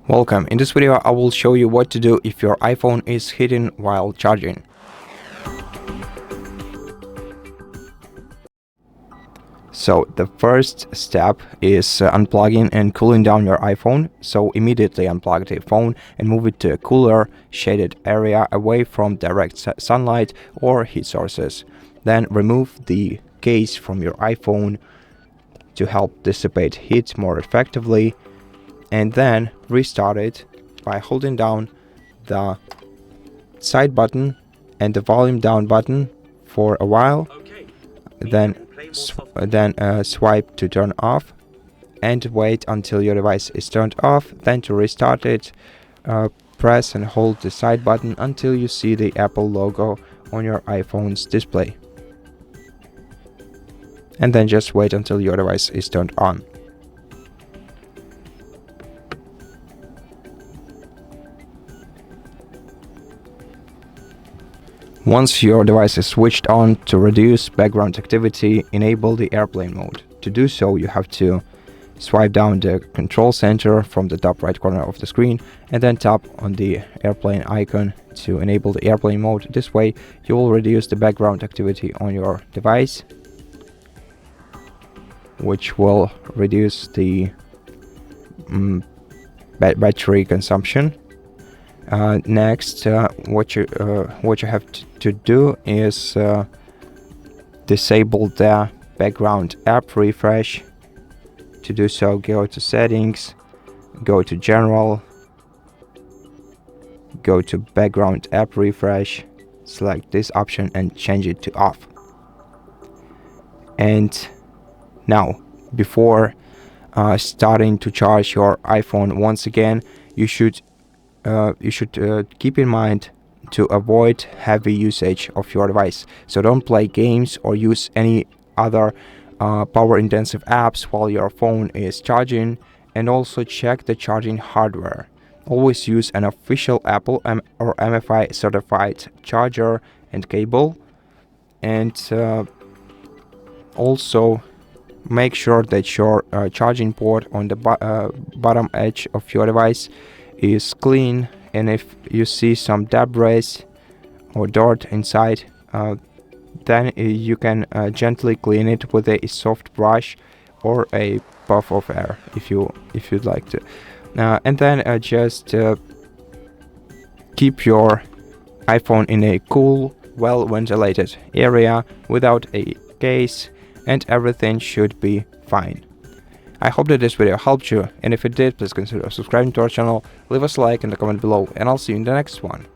Welcome. In this video I will show you what to do if your iPhone is heating while charging. So the first step is unplugging and cooling down your iPhone. So immediately unplug the phone and move it to a cooler, shaded area away from direct sunlight or heat sources. Then remove the case from your iPhone to help dissipate heat more effectively, and then restart it by holding down the side button and the volume down button for a while. Then swipe to turn off and wait until your device is turned off. Then to restart it, press and hold the side button until you see the Apple logo on your iPhone's display, and then just wait until your device is turned on. Once your device is switched on, to reduce background activity, enable the airplane mode. To do so, you have to swipe down the control center from the top right corner of the screen and then tap on the airplane icon to enable the airplane mode. This way, you will reduce the background activity on your device, which will reduce the battery consumption. Next, what you have to do is disable the background app refresh. To do so, go to settings, go to general, go to background app refresh, select this option and change it to off. And now, before starting to charge your iPhone once again, you should keep in mind to avoid heavy usage of your device. So don't play games or use any other power-intensive apps while your phone is charging, and also check the charging hardware. Always use an official Apple or MFI certified charger and cable, and also make sure that your charging port on the bottom edge of your device is clean, and if you see some debris or dirt inside, then you can gently clean it with a soft brush or a puff of air if you'd like to, and then just keep your iPhone in a cool, well ventilated area without a case, and everything should be fine. I hope that this video helped you, and if it did, please consider subscribing to our channel, leave us a like in the comment below, and I'll see you in the next one.